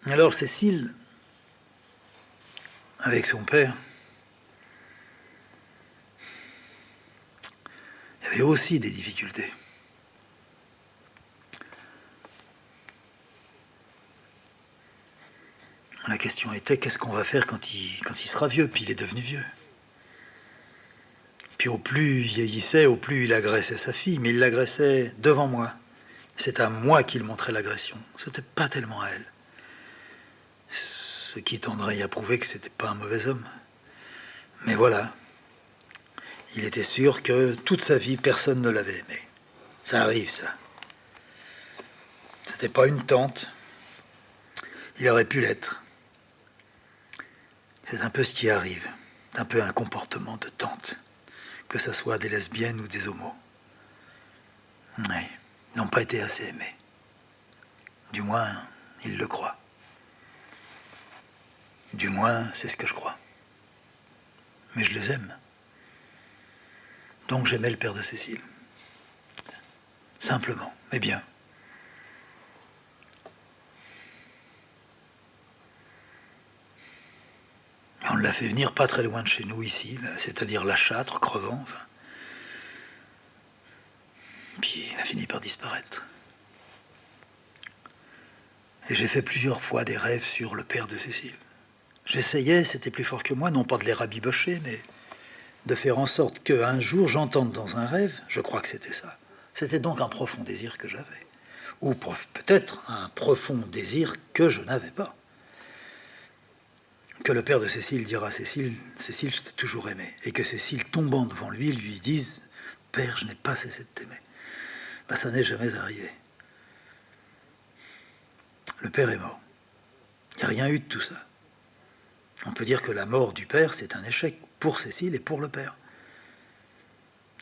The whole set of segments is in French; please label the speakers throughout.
Speaker 1: Alors Cécile, avec son père, il y avait aussi des difficultés. La question était, qu'est-ce qu'on va faire quand il sera vieux? Puis il est devenu vieux. Puis au plus il vieillissait, au plus il agressait sa fille, mais il l'agressait devant moi. C'est à moi qu'il montrait l'agression. C'était pas tellement à elle. Ce qui tendrait à prouver que c'était pas un mauvais homme. Mais voilà, il était sûr que toute sa vie, personne ne l'avait aimé. Ça arrive, ça. C'était pas une tante. Il aurait pu l'être. C'est un peu ce qui arrive. C'est un peu un comportement de tante. Que ce soit des lesbiennes ou des homos. Oui, ils n'ont pas été assez aimés. Du moins, ils le croient. Du moins, c'est ce que je crois. Mais je les aime. Donc j'aimais le père de Cécile. Simplement, mais bien. On l'a fait venir pas très loin de chez nous ici, c'est-à-dire La Châtre, Crevant, enfin. Puis il a fini par disparaître. Et j'ai fait plusieurs fois des rêves sur le père de Cécile. J'essayais, c'était plus fort que moi, non pas de les rabibocher, mais de faire en sorte qu'un jour j'entende dans un rêve, je crois que c'était ça. C'était donc un profond désir que j'avais. Ou peut-être un profond désir que je n'avais pas. Que le père de Cécile dira à Cécile, Cécile, je t'ai toujours aimé. Et que Cécile, tombant devant lui, lui dise, père, je n'ai pas cessé de t'aimer. Ben, ça n'est jamais arrivé. Le père est mort. Il n'y a rien eu de tout ça. On peut dire que la mort du père, c'est un échec pour Cécile et pour le père.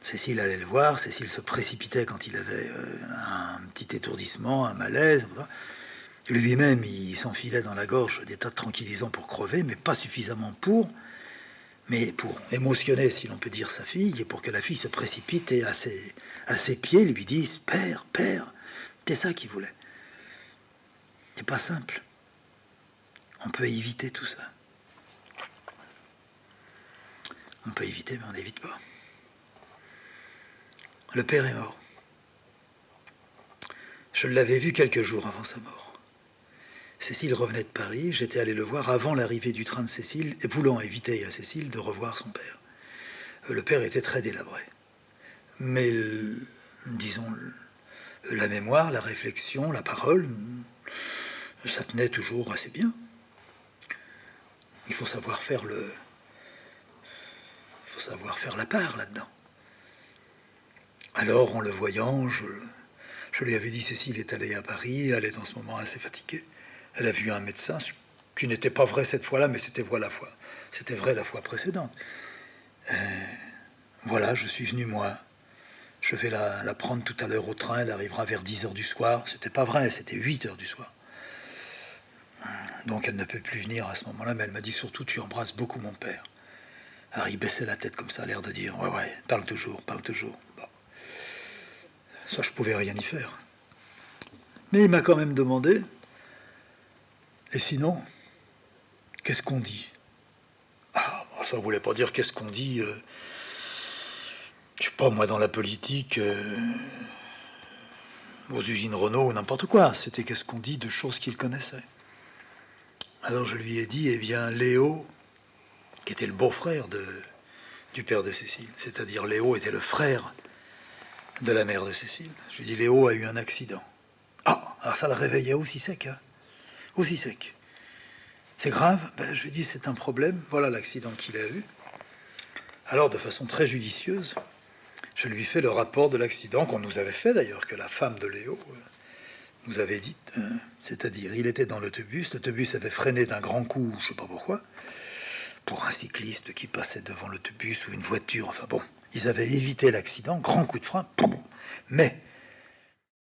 Speaker 1: Cécile allait le voir, Cécile se précipitait quand il avait un petit étourdissement, un malaise. Lui-même, il s'enfilait dans la gorge des tas de tranquillisants pour crever, mais pas suffisamment pour émotionner, si l'on peut dire, sa fille, et pour que la fille se précipite et à ses pieds lui dise « Père, père !» C'est ça qu'il voulait. C'est pas simple. On peut éviter tout ça. On peut éviter, mais on n'évite pas. Le père est mort. Je l'avais vu quelques jours avant sa mort. Cécile revenait de Paris, j'étais allé le voir avant l'arrivée du train de Cécile, et voulant éviter à Cécile de revoir son père. Le père était très délabré. Mais, disons, la mémoire, la réflexion, la parole, ça tenait toujours assez bien. Il faut savoir faire la part là-dedans. Alors, en le voyant, je lui avais dit, Cécile est allée à Paris, elle est en ce moment assez fatiguée. Elle a vu un médecin, ce qui n'était pas vrai cette fois-là, mais c'était vrai la fois précédente. Voilà, je suis venu moi. Je vais la prendre tout à l'heure au train, elle arrivera vers 10h du soir. C'était pas vrai, c'était 8h du soir. Donc elle ne peut plus venir à ce moment-là, mais elle m'a dit surtout, tu embrasses beaucoup mon père. Alors il baissait la tête comme ça, l'air de dire, ouais, parle toujours. Bon. Ça, je pouvais rien y faire. Mais il m'a quand même demandé, et sinon, qu'est-ce qu'on dit? Ah, ça ne voulait pas dire qu'est-ce qu'on dit, je sais pas, moi, dans la politique, aux usines Renault, n'importe quoi. C'était qu'est-ce qu'on dit de choses qu'il connaissait. Alors je lui ai dit, eh bien, Léo, qui était le beau-frère du père de Cécile, c'est-à-dire Léo était le frère de la mère de Cécile. Je lui ai dit, Léo a eu un accident. Ah, alors ça le réveillait aussi sec, hein, aussi sec. C'est grave? Ben, je lui ai dit, c'est un problème, voilà l'accident qu'il a eu. Alors, de façon très judicieuse, je lui ai fait le rapport de l'accident qu'on nous avait fait d'ailleurs, que la femme de Léo nous avait dit, c'est-à-dire, il était dans l'autobus avait freiné d'un grand coup, je ne sais pas pourquoi, pour un cycliste qui passait devant l'autobus ou une voiture, enfin bon, ils avaient évité l'accident, grand coup de frein, mais